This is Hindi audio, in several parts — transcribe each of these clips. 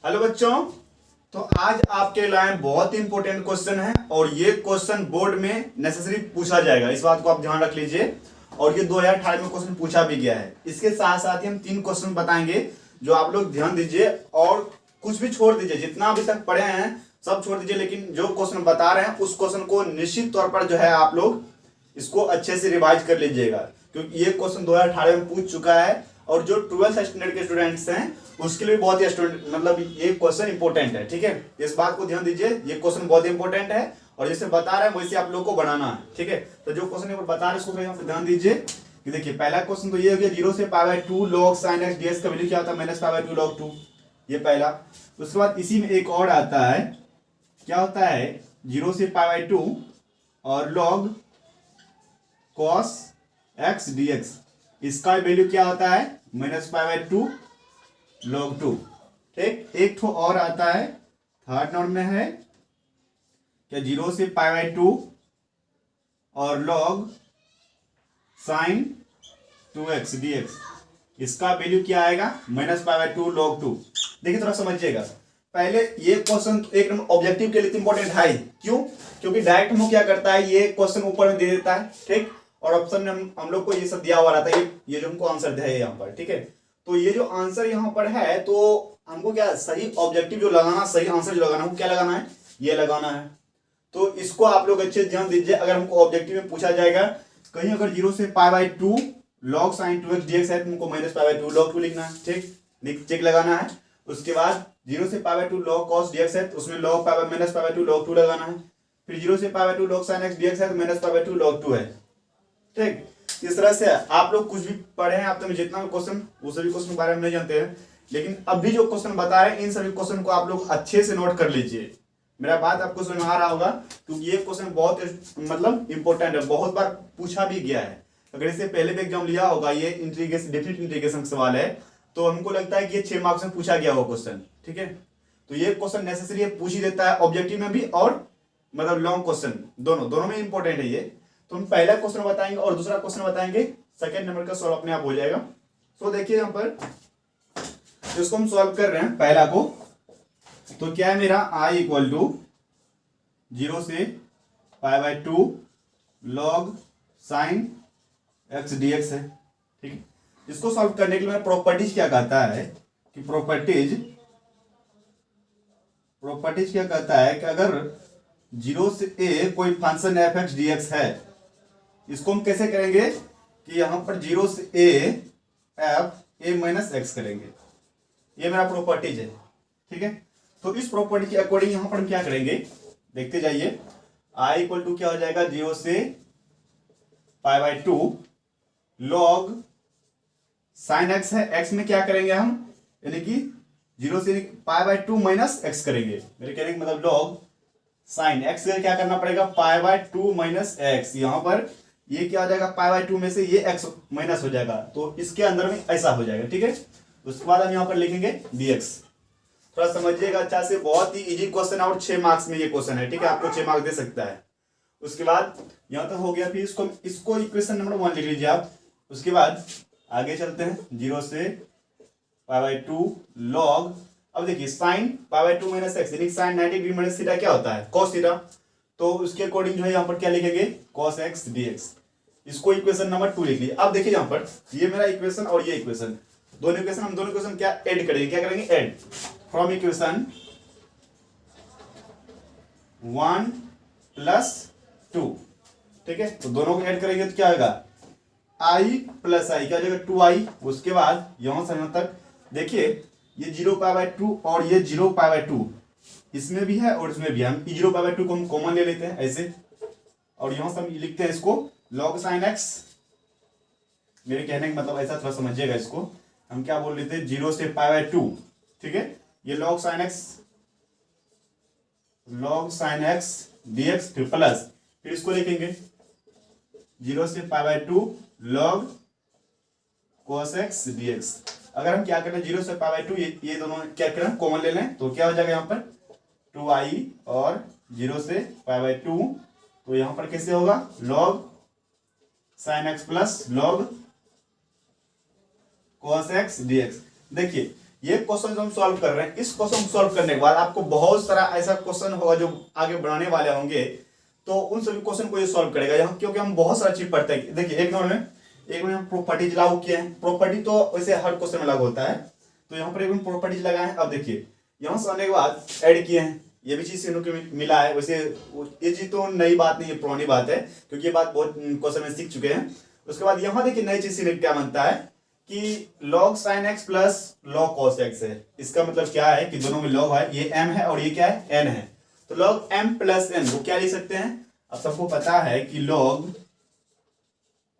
हेलो बच्चों। तो आज आपके लिए बहुत ही इंपॉर्टेंट क्वेश्चन है और ये क्वेश्चन बोर्ड में नेसेसरी पूछा जाएगा, इस बात को आप ध्यान रख लीजिए। और ये 2018 में क्वेश्चन पूछा भी गया है। इसके साथ साथ ही हम 3 क्वेश्चन बताएंगे जो आप लोग ध्यान दीजिए और कुछ भी छोड़ दीजिए, जितना अभी तक पढ़े हैं सब छोड़ दीजिए, लेकिन जो क्वेश्चन बता रहे हैं उस क्वेश्चन को निश्चित तौर पर जो है आप लोग इसको अच्छे से रिवाइज कर लीजिएगा, क्योंकि ये क्वेश्चन 2018 में पूछ चुका है और जो 12th स्टैंडर्ड के स्टूडेंट्स हैं उसके लिए बहुत ही स्टूडेंट मतलब ये क्वेश्चन इंपॉर्टेंट है। ठीक है, इस बात को ध्यान दीजिए, ये क्वेश्चन बहुत इंपॉर्टेंट है और जैसे बता रहे हैं वैसे आप लोग को बनाना है। ठीक है, तो जो क्वेश्चन बता रहे हैं उसको यहाँ पे ध्यान दीजिए कि देखिए पहला क्वेश्चन तो ये हो गया 0 से π/2 log sin x dx का वैल्यू क्या होता है -π/2 log 2, ये पहला। उसके बाद इसी में एक और आता है, क्या होता है 0 से π/2 और log cos x dx, इसका वैल्यू क्या होता है -π/2 log 2। ठीक, एक ठो और आता है थर्ड नंबर में है क्या 0 से π/2 और log sin 2x dx, इसका वैल्यू क्या आएगा -π/2 log 2। देखिए थोड़ा समझिएगा, पहले ये क्वेश्चन एक नंबर ऑब्जेक्टिव के लिए इंपॉर्टेंट है। क्यों? क्योंकि डायरेक्ट हम क्या करता है, ये क्वेश्चन ऊपर में दे देता है, ठीक, और ऑप्शन में हम लोग को ये सब दिया हुआ रहता है, ये जो हमको आंसर है यहाँ पर। ठीक है, तो ये जो आंसर यहाँ पर है तो हमको क्या सही ऑब्जेक्टिव जो लगाना, सही आंसर जो लगाना, हमको क्या लगाना है, ये लगाना है। तो इसको आप लोग अच्छे ध्यान दीजिए। अगर हमको ऑब्जेक्टिव में पूछा जाएगा कहीं अगर 0 से π/2 log sin 2x dx है तो हमको -π/2 log 2 लिखना है। ठीक, चेक लगाना है। उसके बाद 0 से π/2 log cos dx है तो उसमें log -π/2 log 2 लगाना है। फिर 0 से π/2 log sin x dx है तो -π/2 log 2 है। ठीक, इस तरह से आप लोग कुछ भी पढ़े हैं, आप तो जितना भी क्वेश्चन वो सभी क्वेश्चन के बारे में नहीं जानते हैं, लेकिन अभी जो क्वेश्चन बता रहे हैं इन सभी क्वेश्चन को आप लोग अच्छे से नोट कर लीजिए। मेरा बात आपको समझ में आ रहा होगा, क्योंकि ये क्वेश्चन बहुत मतलब इंपॉर्टेंट है, बहुत बार पूछा भी गया है। अगर इससे पहले भी एग्जाम लिया होगा, ये इंटीग्रेशन डेफिनेट इंटीग्रेशन का सवाल है, तो हमको लगता है कि ये 6 मार्क्स में पूछा गया होगा क्वेश्चन। ठीक है, तो ये क्वेश्चन नेसेसरी है, पूछ ही देता है ऑब्जेक्टिव में भी और मतलब लॉन्ग क्वेश्चन दोनों में इंपॉर्टेंट है ये। तो हम पहला क्वेश्चन बताएंगे और दूसरा क्वेश्चन बताएंगे, सेकंड नंबर का सॉल्व अपने आप हो जाएगा। तो देखिए यहाँ पर जिसको हम सॉल्व कर रहे हैं पहला को, तो क्या है मेरा i इक्वल टू 0 से π/2 log sin x dx है। ठीक है, इसको सॉल्व करने के लिए प्रॉपर्टीज क्या कहता है कि प्रॉपर्टीज क्या कहता है कि अगर 0 से a कोई फंक्शन f(x) dx है, इसको हम कैसे करेंगे कि यहां पर 0 से a f(a-x) करेंगे। ये मेरा प्रॉपर्टीज है। ठीक है, तो इस प्रॉपर्टी के अकॉर्डिंग यहां पर हम क्या करेंगे, देखते जाइए। i इक्वल टू क्या हो जाएगा 0 से π/2 log sin x है, x में क्या करेंगे हम, यानी कि 0 से π/2 माइनस x करेंगे। मेरे कहने का मतलब log sin x से क्या करना पड़ेगा π/2 माइनस x, यहां पर ये क्या हो जाएगा π/2 में से ये x माइनस हो जाएगा, तो इसके अंदर में ऐसा हो जाएगा। ठीक है, उसके बाद हम यहां पर लिखेंगे dx। थोड़ा समझिएगा अच्छा से, बहुत ही इजी क्वेश्चन है और 6 मार्क्स में ये क्वेश्चन है। ठीक है, आपको 6 मार्क्स दे सकता है। उसके बाद यहां तक हो गया, फिर इसको इक्वेशन नंबर 1 लिख लीजिए आप। उसके बाद आगे चलते हैं 0 से π/2 log, अब देखिए sin π/2 माइनस x यानी sin 90 डिग्री माइनस थीटा क्या होता है cos थीटा, तो उसके अकॉर्डिंग जो है यहाँ पर क्या लिखेंगे cos x dx। इसको इक्वेशन नंबर 2 लिख लीजिए। अब देखिए यहाँ पर ये मेरा इक्वेशन और ये इक्वेशन, दोनों इक्वेशन क्या ऐड करेंगे, क्या करेंगे ऐड फ्रॉम इक्वेशन 1 + 2। ठीक है, तो दोनों को ऐड करेंगे तो क्या होगा i + i, क्या हो जाएगा 2i। उसके बाद यहां से यहां तक देखिए ये 0 π/2 और ये 0 π/2 इसमें भी है और इसमें भी है। हम 0 π/2 को हम कॉमन ले लेते हैं ऐसे, और यहां से हम लिखते हैं इसको log sin x। मेरे कहने का मतलब ऐसा, थोड़ा समझिएगा इसको, हम क्या बोल रहे थे 0 से π/2। ठीक है, ये log sin x dx फिर प्लस, फिर इसको लिखेंगे 0 से π/2 log cos x dx। अगर हम क्या करें 0 से π/2 ये दोनों क्या करें कॉमन ले लें तो क्या हो जाएगा यहाँ पर 2i और 0 से π/2, तो यहाँ पर कैसे होगा log sin x plus log cos x dx। देखिए ये क्वेश्चन जो हम सॉल्व कर रहे हैं, इस क्वेश्चन को सॉल्व करने के बाद आपको बहुत सारा ऐसा क्वेश्चन होगा जो आगे बढ़ाने वाले होंगे, तो उन सभी क्वेश्चन को ये सॉल्व करेगा यहाँ, क्योंकि हम बहुत सारा चीज पढ़ते हैं। देखिए एक नंबर में हम प्रॉपर्टीज लागू किए हैं। प्रॉपर्टी तो वैसे हर क्वेश्चन में लागू होता है, तो यहाँ पर एक में प्रॉपर्टीज लगाए हैं। अब देखिए यहाँ से आने के बाद ऐड किए हैं, ये भी चीज सीखने को मिला है। वैसे ये चीज तो नई बात नहीं है, पुरानी बात है, क्योंकि ये बात बहुत क्वेश्चन में सीख चुके हैं। उसके बाद यहाँ देखिए नई चीज सीखने क्या बनता है कि log sin x plus log cos x है। इसका मतलब क्या है कि दोनों में log है, ये m है और ये क्या है, n है। तो log m प्लस n वो क्या लिख सकते हैं, अब सबको पता है कि log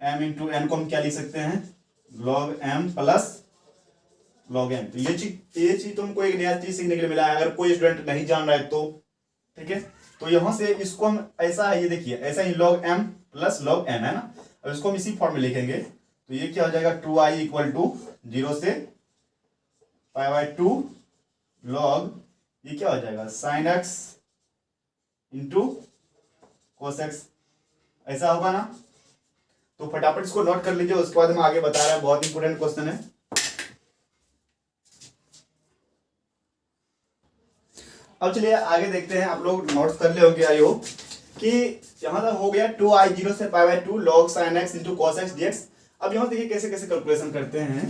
m इंटू n को हम क्या लिख सकते हैं, log m plus log m। तो ये चीज तुमको एक नया चीज सीखने के लिए मिला है, अगर कोई स्टूडेंट नहीं जान रहा है तो ठीक है। तो यहां से इसको हम ऐसा है, ये देखिए ऐसा ही log m plus log n है ना। अब इसको हम इसी फॉर्म में लिखेंगे, तो ये क्या हो जाएगा 2i इक्वल टू 0 से π/2 log, ये क्या हो जाएगा sin x into cos x, ऐसा होगा ना। तो फटाफट इसको नोट कर लीजिए, उसके बाद हम आगे बता रहे हैं, बहुत इंपोर्टेंट क्वेश्चन है। अब चलिए आगे देखते हैं, आप लोग नोट्स कर ले होंगे आई होप कि यहां तक हो गया 2i 0 से π/2 log sin x into cos x dx। अब यहां देखिए कैसे कैसे कैलकुलेशन करते हैं।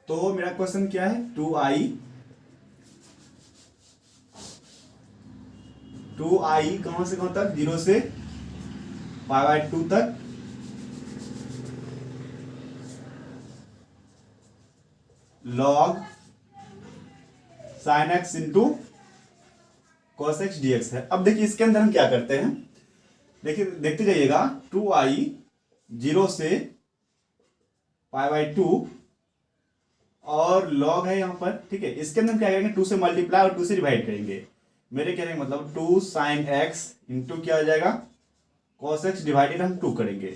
तो मेरा क्वेश्चन क्या है, 2i कहां से कहां तक, 0 से π/2 तक log sin x into cos x dx है। अब देखिए इसके अंदर हम क्या करते हैं, देखिए देखते जाइएगा 2i 0 से π/2 और log है यहाँ पर, ठीक है। इसके अंदर हम क्या करेंगे, 2 से मल्टीप्लाई और 2 से डिवाइड करेंगे। मेरे कहने का मतलब 2 sin x इंटू क्या हो जाएगा cos x डिवाइडेड हम 2 करेंगे,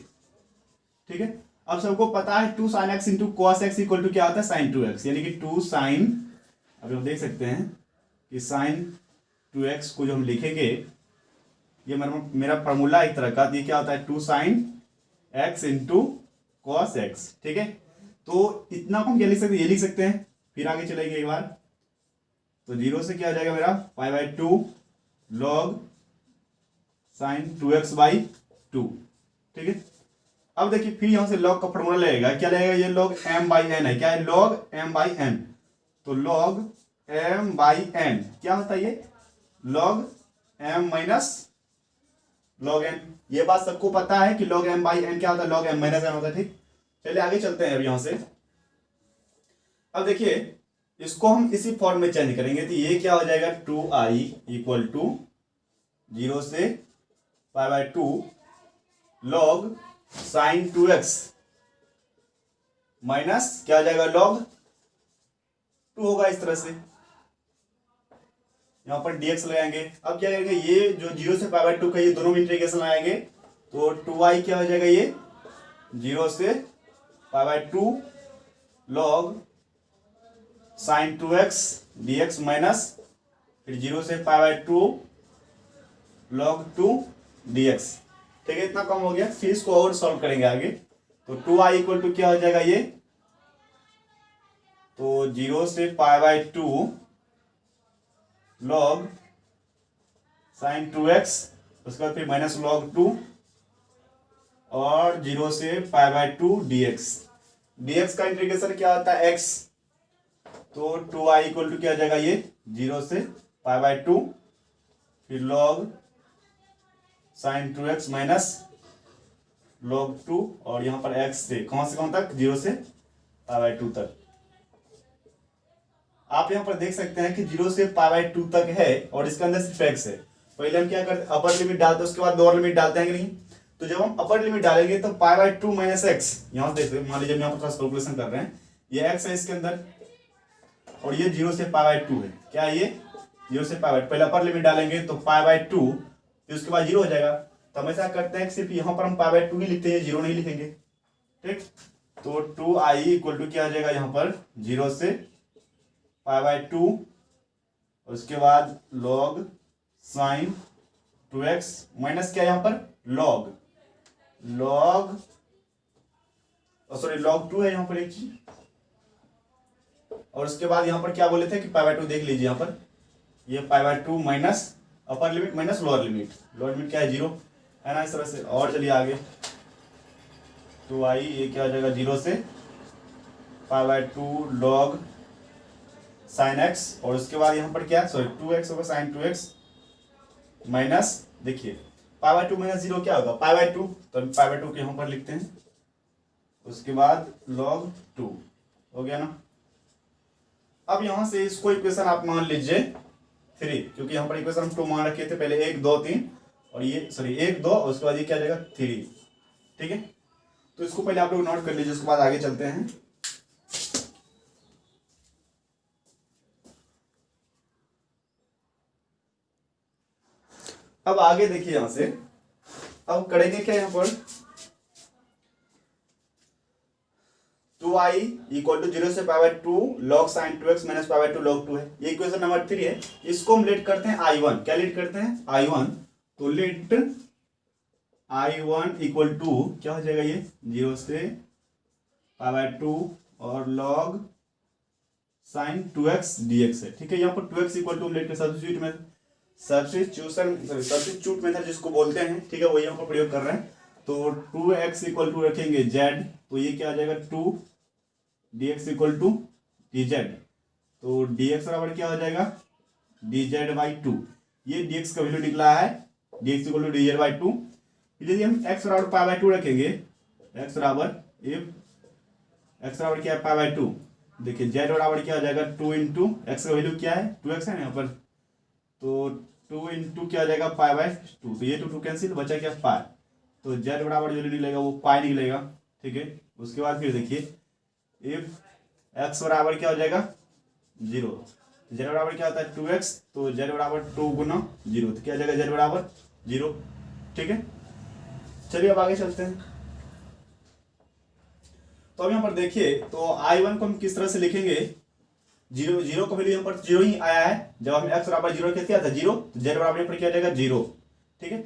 ठीक है। अब सबको पता है 2 sin x into cos x equal to क्या होता है sin 2x, यानी कि 2 sin, अभी हम देख सकते हैं कि sin 2x को जो हम लिखेंगे, ये मेरा फार्मूला एक तरह का, ये क्या होता है 2 sin x into cos x, ठीक है। तो इतना को हम क्या लिख सकते हैं, ये लिख सकते हैं। फिर आगे चलेंगे एक बार, तो 0 से क्या हो जाएगा मेरा π/2 log sin 2x/2, ठीक है। अब देखिए फिर यहां से log का फॉर्मूला लगेगा, क्या लगेगा, ये log m/n है, क्या है log m/n। तो log m/n क्या होता है, ये log m minus log n। ये बात सबको पता है कि log m/n क्या होता है, log m माइनस n होता है, ठीक। चलिए आगे चलते हैं अब यहां से। अब देखिए इसको हम इसी फॉर्म में चेंज करेंगे, तो ये क्या हो जाएगा 2i इक्वल टू 0 से π/2 log sin 2x माइनस क्या हो जाएगा log 2 होगा, इस तरह से यहां पर dx लगाएंगे। अब क्या करेंगे, ये जो 0 से π/2 का ये दोनों में इंटीग्रेशन लगाएंगे, तो 2i क्या हो जाएगा, ये 0 से π/2 log sin 2x dx minus फिर 0 से π/2 log 2 dx, ठीक है। इतना कम हो गया, फिर इसको और सॉल्व करेंगे आगे। तो 2i इक्वल टू क्या हो जाएगा, ये तो 0 से π/2 log sin 2x, उसके बाद फिर माइनस log 2 और 0 से π/2 dx। dx का इंटीग्रेशन क्या होता है, x। तो 2i इक्वल टू क्या हो जाएगा, ये 0 से π/2 फिर log sin 2x minus log 2 और यहां पर x से कहां तक, 0 से π/2 तक। आप यहां पर देख सकते हैं कि 0 से π/2 तक है और इसके अंदर सिर्फ x है। पहले हम क्या करते हैं, अपर लिमिट डालते हैं, उसके बाद लोअर लिमिट डालते हैं कि नहीं। तो जब हम अपर लिमिट डालेंगे तो π/2 माइनस एक्स, यहां देखते हैं, मान लीजिए यहाँ पर कैलकुलेशन कर रहे हैं, ये x है इसके अंदर और ये 0 से π/2 है, क्या है ये 0 से π/2। पहले अपर लिमिट डालेंगे तो π/2 फिर उसके बाद 0 हो जाएगा। तो हम ऐसा करते हैं सिर्फ यहाँ पर हम π/2 ही लिखते हैं, 0 नहीं लिखेंगे, ठीक। तो 2i इक्वल टू क्या हो जाएगा, यहाँ पर 0 से π/2 उसके बाद log sin 2x माइनस क्या यहाँ पर log सॉरी log 2 है यहाँ पर एक चीज, और उसके बाद यहाँ पर क्या बोले थे कि पाई बाय 2 देख लीजिए यहाँ पर, ये pi by 2 minus upper limit minus lower limit, lower limit क्या है 0 है ना, इस तरह से। और चलिए आगे 2i ये क्या हो जाएगा 0 से pi by 2 log sine x, और उसके बाद यहाँ पर क्या सॉरी 2x होगा साइन 2x माइनस, देखिए पाई बाय 2 माइनस 0 क्या होगा पाई बाय 2, तो हम पाई बाय 2 के यहाँ पर लिखते हैं, उसके बाद log 2 हो गया ना। अब यहाँ से इसको इक्वेशन आप मान लीजिए 3, क्योंकि यहाँ पर इक्वेशन हम 2 मान रखे थे पहले 1 2 3, और ये सॉरी 1 2 और उसके बाद ये क्या जाएगा 3, ठीक है। तो इसको पहले आप लोग नोट कर लीजिए, उसके बाद आगे चलते हैं। अब आगे देखिए यहाँ से, अब करेंगे क्या यहाँ पर 2i इक्वल टू 0 से pi by 2 log sin 2x minus pi by 2 log 2 है, ये इक्वेशन नंबर 3 है। इसको हम लेट करते हैं i1, क्या लेट करते हैं i1, तो लेट i1 इक्वल टू क्या हो जाएगा ये 0 से पाई बाय 2 और log sin 2x dx है, ठीक है। यहाँ पर 2x इक्वल टू हम लेट कर सब्स्टिट्यूट मेथड जिसको बोलते हैं, ठीक है, वही यहाँ पर प्रयोग कर रहे हैं। तो 2x इक्वल टू रखेंगे z, तो ये क्या आ जाएगा 2 dx इक्वल टू dz, तो dx बराबर क्या हो जाएगा dz बाई 2, ये dx का वैल्यू निकला है dx equal to dz by 2। यदि हम x बराबर पाई बाय 2 रखेंगे, x बराबर x बराबर क्या है पाई बाय 2, देखिए z बराबर क्या हो जाएगा 2 इंटू एक्स का वैल्यू क्या है 2x है ना यहाँ पर, तो 2 इंटू क्या आ जाएगा पाई बाय 2, तो ये 2 कैंसिल बचा क्या पाई, तो z बराबर जो निकलेगा वो पाई निकलेगा, ठीक है। उसके बाद फिर देखिए इफ x बराबर क्या हो जाएगा 0, z बराबर क्या होता है 2x, तो z बराबर 2 गुना 0, तो क्या हो जाएगा z बराबर 0, ठीक है। चलिए अब आगे चलते हैं। तो अब यहाँ पर देखिए, तो i1 को हम किस तरह से लिखेंगे, 0 का वैल्यू यहाँ पर 0 ही आया है, जब हम x बराबर 0 क्या था 0, तो z बराबर यहाँ पर क्या जाएगा 0, ठीक है।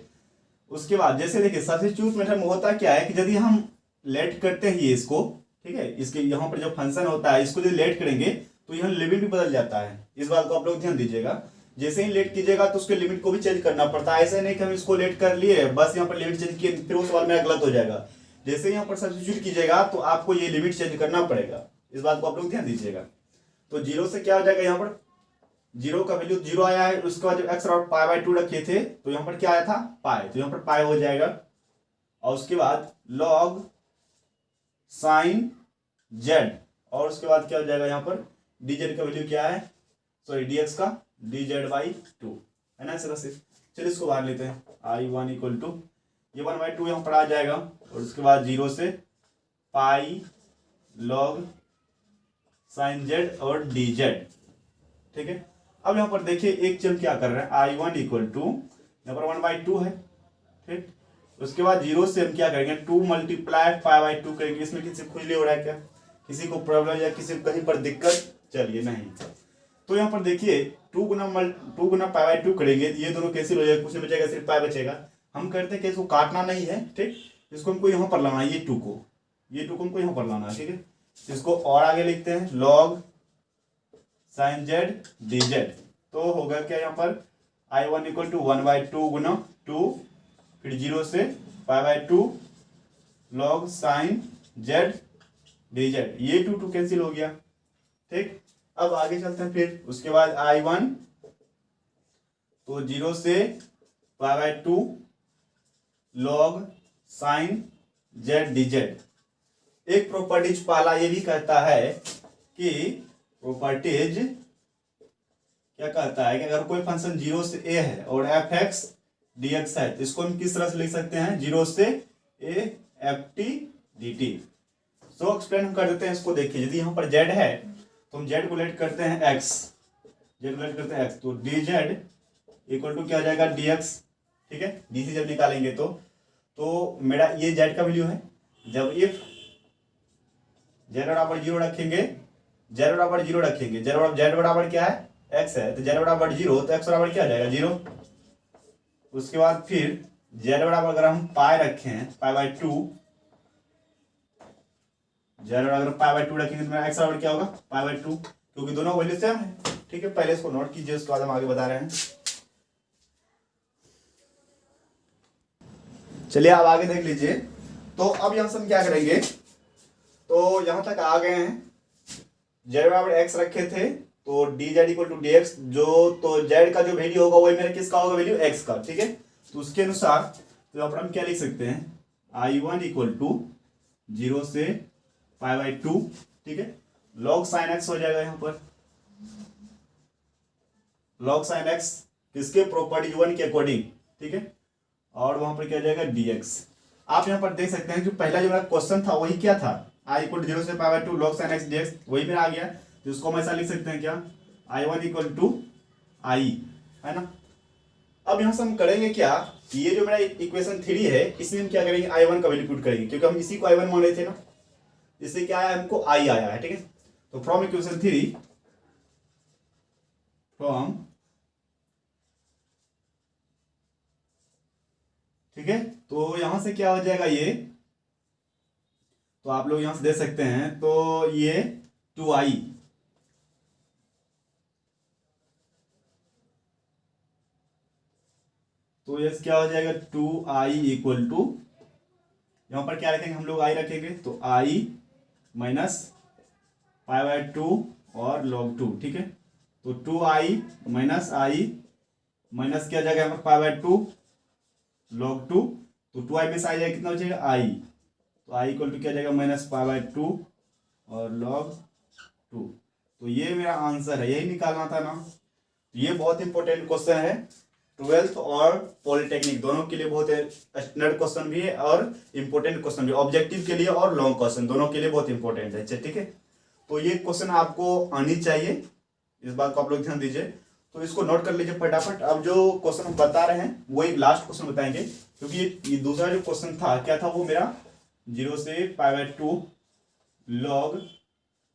उसके बाद जैसे देखिए सब्स्टिट्यूट मेथड में होता क्या है कि यदि हम लेट करते हैं इसको, ठीक है, इसके यहाँ पर जो फंक्शन होता है इसको यदि लेट करेंगे तो यहाँ लिमिट भी बदल जाता है, इस बात को आप लोग ध्यान दीजिएगा। जैसे ही लेट कीजिएगा तो उसके लिमिट को भी चेंज करना पड़ता है, ऐसे नहीं कि हम इसको लेट कर लिए बस यहाँ पर लिमिट चेंज किए फिर उस बार में गलत हो जाएगा। जैसे ही यहाँ पर सब्स्टिट्यूट कीजिएगा तो आपको ये लिमिट चेंज करना पड़ेगा, इस बात को आप लोग ध्यान दीजिएगा। तो 0 से क्या हो जाएगा, यहाँ पर 0 का वैल्यू 0 आया है, उसके बाद जब x बराबर पाई बाय 2 रखे थे तो यहाँ पर क्या आया था पाई, तो यहाँ पर पाई हो जाएगा, और उसके बाद log sin z, और उसके बाद क्या हो जाएगा यहाँ पर dz का वैल्यू क्या है सॉरी dx का dz बाई 2 है ना, इस तरह से। चलिए इसको बाहर लेते हैं, i1 इक्वल टू ये 1/2 यहाँ पर आ जाएगा, और उसके बाद 0 से पाई log sin z और dz, ठीक है। अब यहाँ पर देखिए एक चीज क्या कर रहे हैं i1 इक्वल टू यहाँ पर 1/2 है, ठीक। उसके बाद 0 से हम क्या करेंगे 2 मल्टीप्लाई पाई बाय 2 करेंगे। इसमें किसी को खुजली हो रहा है क्या, किसी को प्रॉब्लम या किसी को कहीं पर दिक्कत, चलिए नहीं। तो यहाँ पर देखिए 2 गुना पाई बाय 2 करेंगे, ये दोनों कैंसिल हो जाएगा, कुछ नहीं बचेगा सिर्फ पाई बचेगा। हम करते हैं कि इसको काटना नहीं है, ठीक, इसको हमको यहाँ पर लाना है, ये 2 को हमको यहाँ पर लाना है, ठीक है। इसको और आगे लिखते हैं log sin z dz, तो होगा क्या यहाँ पर i1 इक्वल टू 1/2 गुना 2 फिर 0 से pi by 2 log sin z dz, ये 2 कैंसिल हो गया, ठीक। अब आगे चलते हैं फिर, उसके बाद i1 तो 0 से pi by 2 log sin z dz। एक प्रॉपर्टीज पहला ये भी कहता है कि प्रॉपर्टीज क्या कहता है कि अगर कोई फंक्शन 0 से a है और f(x) dx है तो इसको हम किस तरह से लिख सकते हैं 0 से a ft dt। So explain हम कर देते हैं इसको। देखिए यदि यहाँ पर z है तो हम z को लेट करते हैं x, तो dz इक्वल टू क्या हो जाएगा dx, ठीक है। dc जब निकालेंगे तो मेरा ये z का वैल्यू है, जब इफ z बराबर 0 रखेंगे, z बराबर क्या है x है, तो z बराबर 0 तो x बराबर क्या आ जाएगा 0। उसके बाद फिर z बराबर अगर हम पाई रखें पाई बाय 2, z बराबर अगर पाई बाय 2 रखेंगे तो मेरा x बराबर क्या होगा पाई बाय 2, क्योंकि दोनों वैल्यू सेम है। ठीक है, पहले इसको नोट कीजिए, उसके बाद हम आगे बता रहे हैं। चलिए आप आगे देख लीजिए। तो अब यहां से हम क्या करेंगे, तो यहां तक आ गए हैं। जेड बराबर एक्स रखे थे, तो d z equal to d x, जो तो जेड का जो वैल्यू होगा वही मेरा किसका होगा, वैल्यू एक्स का। ठीक है, तो उसके अनुसार तो यहाँ पर हम क्या लिख सकते हैं, I1 इक्वल टू 0 से π/2। ठीक है, लॉग साइन एक्स हो जाएगा यहाँ पर, लॉग साइन एक्स किसके, प्रॉपर्टी 1 के अकॉर्डिंग। ठीक है, और वहां पर क्या जाएगा dx। आप यहाँ पर देख सकते हैं जो पहला जो मेरा क्वेश्चन था वही क्या था, I इक्वल टू 0 से π/2 log sin x dx, वही मेरा आ गया। तो उसको हम ऐसा लिख सकते हैं क्या, I1 इक्वल टू I, है ना। अब यहाँ से हम करेंगे क्या, ये जो मेरा इक्वेशन 3 है इसमें हम क्या करेंगे, I1 का वैल्यू पुट करेंगे, क्योंकि हम इसी को I1 मान रहे थे ना। इससे क्या आया, हमको I आया है। ठीक है, तो फ्रॉम इक्वेशन 3, फ्रॉम, ठीक है, तो यहां से क्या हो जाएगा ये, तो आप लोग यहां से दे सकते हैं, तो ये 2i, तो ये क्या हो जाएगा 2i इक्वल टू, यहां पर क्या रखेंगे हम लोग, i रखेंगे, तो i माइनस π/2 और log 2। ठीक है, तो 2i माइनस i माइनस क्या जाएगा यहाँ पर π/2 log 2, तो 2i में से आ जाएगा कितना हो जाएगा i, तो i इक्वल टू क्या जाएगा माइनस π/2 और log 2। तो ये मेरा आंसर है, यही निकालना था ना। तो ये बहुत इंपॉर्टेंट क्वेश्चन है, 12th और पॉलिटेक्निक दोनों के लिए बहुत स्टैंडर्ड क्वेश्चन भी है और इंपॉर्टेंट क्वेश्चन भी, ऑब्जेक्टिव के लिए और लॉन्ग क्वेश्चन दोनों के लिए बहुत इंपॉर्टेंट है। ठीक है, तो ये क्वेश्चन आपको आनी चाहिए, इस बात को आप लोग ध्यान दीजिए। तो इसको नोट कर लीजिए फटाफट। अब जो क्वेश्चन हम बता रहे हैं वो एक लास्ट क्वेश्चन बताएंगे, क्योंकि ये दूसरा जो क्वेश्चन था क्या था, वो मेरा 0 से π/2 log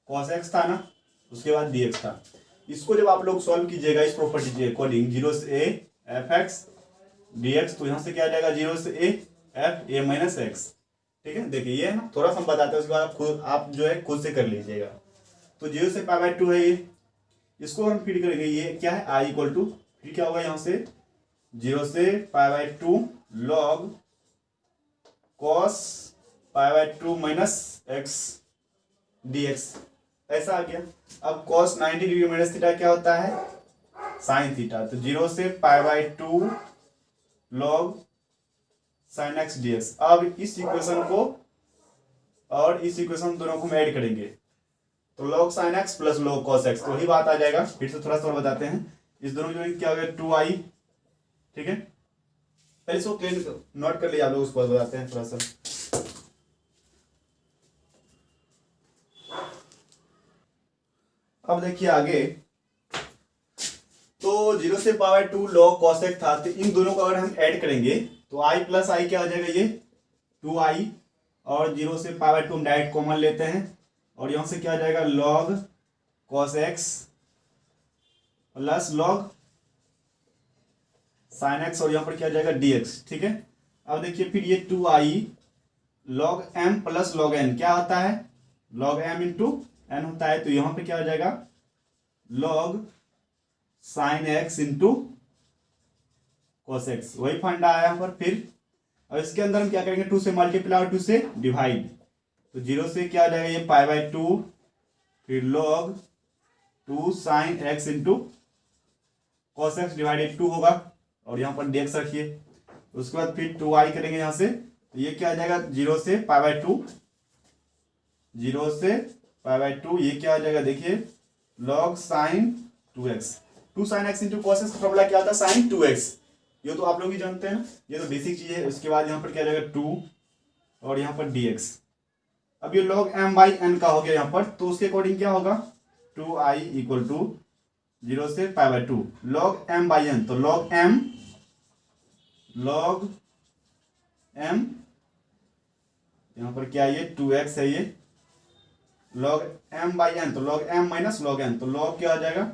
cos x था ना, उसके बाद dx था। इसको जब आप लोग सॉल्व कीजिएगा इस प्रॉपर्टी के अकॉर्डिंग, 0 से a f(x) dx, तो यहां से क्या आ जाएगा 0 से a f a minus x. ठीक है, देखिए ये है ना, थोड़ा सा हम बताते हैं, उसके बाद आप जो है खुद से कर लीजिएगा। तो 0 से π/2 है ये, इसको हम फीड करेंगे, ये क्या है i इक्वल टू, फिर क्या होगा यहाँ से 0 से π/2 log cos π/2 minus x dx, ऐसा आ गया। अब cos 90 डिग्री माइनस थीटा क्या होता है, साइन थीटा, तो 0 से π/2 log sin x dx। अब इस इक्वेशन को और इस इक्वेशन दोनों को हम ऐड करेंगे, तो log sin x plus log cos x, तो वही बात आ जाएगा। फिर से थोड़ा सा और बताते हैं, इस दोनों जो क्या हो गया 2i। ठीक है, पहले इसको क्लीन नोट कर लिया आप लोग, उसके बाद बताते हैं थोड़ा सा। अब देखिए आगे, तो 0 से π/2 log cos x था, तो इन दोनों को अगर हम ऐड करेंगे तो i प्लस i क्या हो जाएगा, ये 2i, और 0 से π/2 हम डायरेक्ट कॉमन लेते हैं, और यहां से क्या आ जाएगा log cos x plus log sin x, और यहां पर क्या आ जाएगा dx। ठीक है, अब देखिए फिर ये 2i log m plus log n क्या होता है, log m इंटू n होता है, तो यहां पे क्या हो जाएगा log sin x into cos x, वही फंडा आया यहाँ पर। फिर अब इसके अंदर हम क्या करेंगे, 2 से मल्टीप्लाई और 2 से डिवाइड, तो 0 से क्या आ जाएगा ये π/2, फिर log 2 sin x into cos x divided 2 होगा, और यहाँ पर dx रखिए। उसके बाद फिर 2i करेंगे यहाँ से, तो ये क्या आ जाएगा 0 से π/2, 0 से π/2, ये क्या आ जाएगा देखिए log sin 2x, 2 sin x into cos x का फॉर्मूला क्या आता है, sin 2x, ये तो आप लोग ही जानते हैं ना, ये तो बेसिक चीज है। उसके बाद यहाँ पर क्या आ जाएगा 2, और यहाँ पर dx। अब ये log m/n का हो गया यहाँ पर, तो उसके अकॉर्डिंग क्या होगा 2i इक्वल टू 0 से π/2 log m/n, तो log m यहाँ पर क्या है, ये 2x है, ये log m/n, तो log m minus log n, तो log क्या आ जाएगा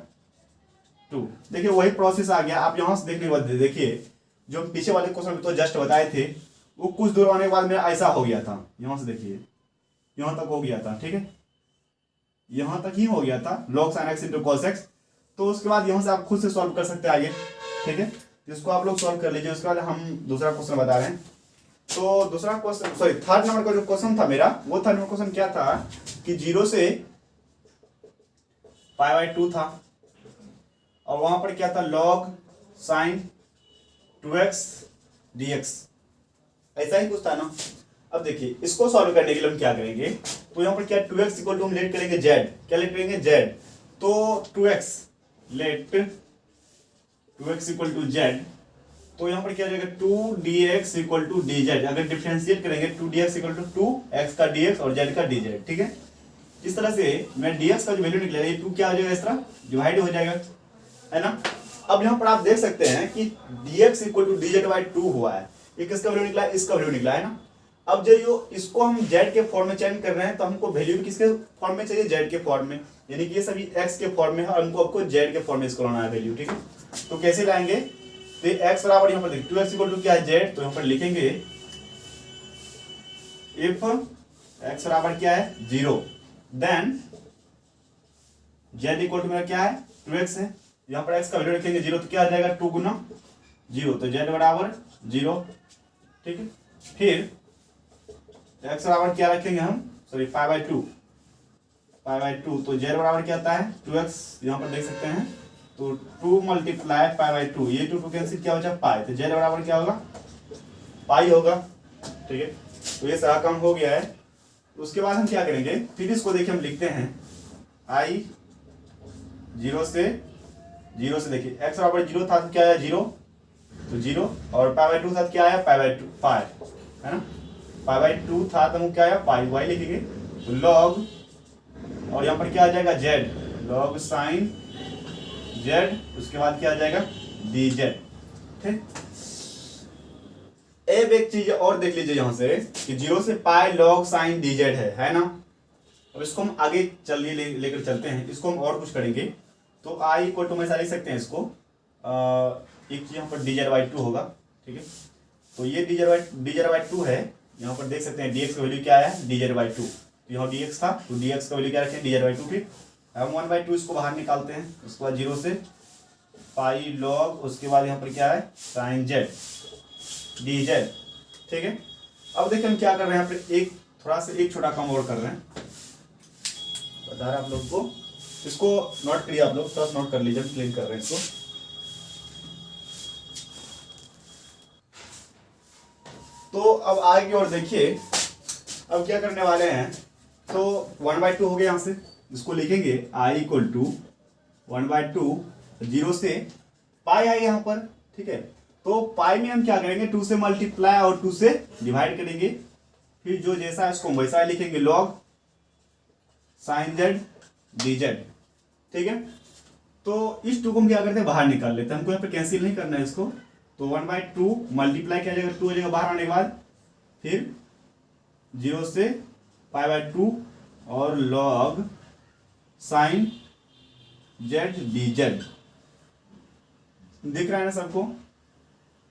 2। देखिए वही प्रोसेस आ गया। आप यहां से देखने के बाद देखिए, जो पीछे वाले क्वेश्चन में तो जस्ट बताए थे, वो कुछ दूर आने के बाद मेरा ऐसा हो गया था, यहां से देखिए यहां तक हो गया था। ठीक है, यहाँ तक ही हो गया था log sin x into cos x। तो उसके बाद यहाँ से आप खुद से सॉल्व कर सकते हैं आगे, ठीक है। इसको आप लोग सॉल्व कर लीजिए। उसके बाद हम दूसरा क्वेश्चन बता रहे हैं। तो दूसरा क्वेश्चन, सॉरी थर्ड नंबर का जो क्वेश्चन था मेरा, वो थर्ड नंबर क्वेश्चन क्या था कि 0 से π/2 था और वहां पर क्या था log sin 2x dx, ऐसा ही कुछ था ना। अब देखिए इसको सॉल्व करने के लिए हम क्या करेंगे, तो यहाँ पर क्या 2x इक्वल टू हम लेट करेंगे z, क्या लेट करेंगे z, तो 2x late 2x equal to z, तो यहाँ पर क्या हो जाएगा 2dx इक्वल टू dz। अगर डिफरेंशिएट करेंगे 2dx इक्वल टू 2x का dx और z का dz, ठीक है। इस तरह से मैं dx का जो वैल्यू निकलेगा ये 2 क्या हो जाएगा, इस तरह डिवाइड हो जाएगा, है ना। अब यहाँ पर आप देख सकते हैं कि dx इक्वल टू dz/2 हुआ है, ये किसका वैल्यू निकला है, इसका वैल्यू निकला है ना। अब जो इसको हम z के फॉर्म में चेंज कर रहे हैं, तो हमको वैल्यू भी किसके फॉर्म में चाहिए, z के फॉर्म में, यानी कि ये सभी x के फॉर्म में है और हमको आपको z के फॉर्म में इसको लाना है वैल्यू, ठीक है। तो कैसे लाएंगे, तो x बराबर यहाँ पर देखिए 2x इक्वल टू क्या है z, तो यहाँ पर लिखेंगे इफ x बराबर क्या है 0, देन z इक्वल टू मेरा क्या है 2x है, यहाँ पर x का वैल्यू रखेंगे 0, तो क्या आ जाएगा 2 गुना 0, तो z बराबर 0, ठीक है। फिर x बराबर क्या रखेंगे हम, सॉरी π/2, तो z बराबर क्या आता है 2x, यहाँ पर देख सकते हैं, तो 2 मल्टीप्लाई π/2, ये 2 कैंसिल क्या हो जाए पाई, तो z बराबर क्या होगा पाई होगा, ठीक है। तो ये सारा काम हो गया है। उसके बाद हम क्या करेंगे, फिर इसको देखिए हम लिखते हैं i 0 से देखिए x बराबर 0 था तो क्या आया 0, तो 0, और π/2 था तो क्या आया π/2 पाई, है ना। π/2 था तो क्या आया पाई, वाई लिखेंगे, तो log, और यहाँ पर क्या आ जाएगा z, log sin z, उसके बाद क्या आ जाएगा dz, ठीक। अब एक चीज और देख लीजिए यहाँ से कि 0 से पाई log sin dz है ना। अब इसको हम आगे चलिए लेकर चलते हैं, इसको हम और कुछ करेंगे। तो i इक्वल टू में ऐसा लिख सकते हैं इसको, एक चीज यहाँ पर dz/2 होगा, ठीक है। तो ये dz/2 है, यहाँ पर देख सकते हैं dx का वैल्यू क्या है dz/2, तो यहाँ dx था तो dx का वैल्यू क्या रखें dz/2, ठीक। अब 1/2 इसको बाहर निकालते हैं, उसके बाद 0 से पाई log, उसके बाद यहाँ पर क्या है sin z dz, ठीक है। अब देखिए हम क्या कर रहे हैं, यहाँ पर एक थोड़ा सा एक छोटा काम और कर रहे हैं, बता रहे हैं आप लोग को, इसको नोट करिए, आप लोग थोड़ा सा नोट कर लीजिए, क्लीन कर रहे हैं इसको। तो अब आगे की ओर देखिए, अब क्या करने वाले हैं, तो 1/2 हो गया, यहाँ से इसको लिखेंगे i इक्वल टू 1/2, 0 से पाई आई यहाँ पर, ठीक है। तो पाई में हम क्या करेंगे 2 से मल्टीप्लाई और 2 से डिवाइड करेंगे, फिर जो जैसा है इसको वैसा लिखेंगे log sin z dz, ठीक है। तो इस 2 को हम क्या करते हैं बाहर निकाल लेते हैं, हमको यहाँ पे कैंसिल नहीं करना है इसको, तो 1/2 मल्टीप्लाई क्या जाएगा 2 हो जाएगा बाहर आने के बाद, फिर 0 से π/2 और log sin z dz, दिख रहा है ना सबको,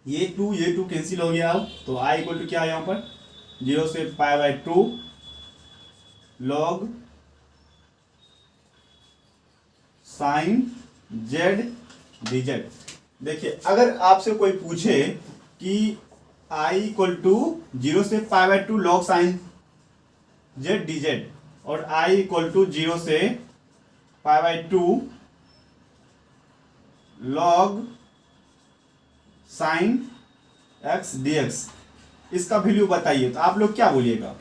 ये 2 कैंसिल हो गया। अब तो i इक्वल टू क्या है यहाँ पर 0 से π/2 log sin z dz। देखिए अगर आपसे कोई पूछे कि i इक्वल टू 0 से π/2 log sin z dz और i इक्वल टू 0 से π/2 log sin x dx, इसका वैल्यू बताइए, तो आप लोग क्या बोलिएगा,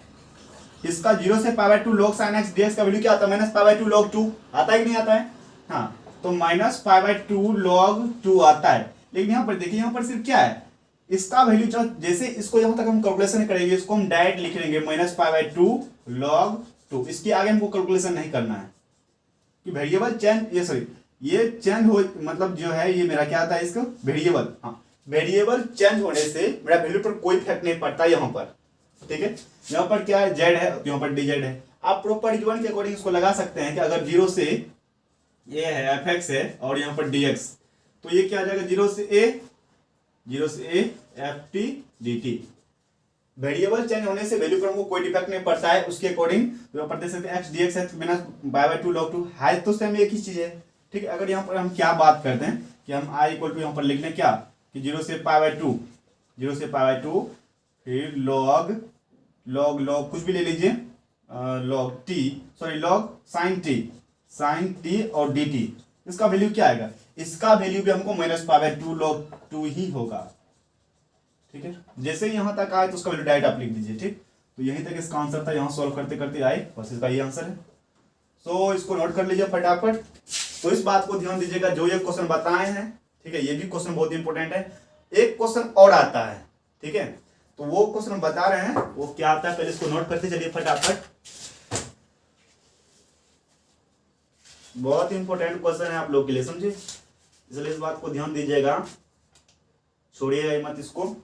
इसका 0 से π/2 log sin x dx का वैल्यू क्या आता है -π/2 log 2 आता है कि नहीं आता है, हाँ, तो -π/2 log 2 आता है। लेकिन यहाँ पर देखिए, यहाँ पर सिर्फ क्या है, इसका वैल्यू जैसे इसको यहाँ तक हम कैलकुलेशन करेंगे, इसको हम डायरेक्ट लिख लेंगे -π/2 log 2, इसके आगे हमको कैलकुलेशन नहीं करना है कि वेरिएबल चेंज, ये चेंज हो, मतलब जो है ये मेरा क्या आता है इसका वेरिएबल, हाँ, वेरिएबल चेंज होने से मेरा वैल्यू पर कोई इफेक्ट नहीं पड़ता यहाँ पर, ठीक है। यहाँ पर क्या है z है, यहाँ पर dz है, आप प्रॉपर गिवन के अकॉर्डिंग इसको लगा सकते हैं कि अगर 0 से ये है fx है और यहाँ पर dx, तो ये क्या आ जाएगा 0 से a ft dt, variable change होने से वैल्यू पर हमको कोई डिफेक्ट नहीं पड़ता है, उसके अकॉर्डिंग तो आप दे सकते हैं एक्स डी एक्स है बिना बाय बाय 2 log 2 है तो सेम एक ही चीज है। ठीक है, अगर यहाँ पर हम क्या बात करते हैं कि हम आई इक्वल टू यहाँ पर लिख लें क्या कि 0 से पाई बाय 2, 0 से पाई बाय 2 फिर लॉग लॉग लॉग कुछ भी ले लीजिए log T sorry log sign T और डी टी, इसका वैल्यू क्या आएगा, इसका वैल्यू भी हमको माइनस पाई बाय 2 log 2 ही होगा। ठीक है, जैसे ही यहां तक आए तो उसका वैल्यू डायरेक्ट आप लिख दीजिए। ठीक, तो यहीं तक इसका आंसर था, यहां सॉल्व करते करते आए बस इसका ये आंसर है। सो इसको नोट कर लीजिए फटाफट। तो इस बात को ध्यान दीजिएगा, जो ये क्वेश्चन बताए हैं, ठीक है, ये भी क्वेश्चन बहुत इंपॉर्टेंट है। एक क्वेश्चन और आता है, ठीक है, तो वो क्वेश्चन बता रहे हैं वो क्या आता है, पहले इसको नोट करते चलिए फटाफट। बहुत इंपॉर्टेंट क्वेश्चन है आप लोग के लिए, समझे, इसलिए इस बात को ध्यान दीजिएगा, छोड़िएगा मत इसको।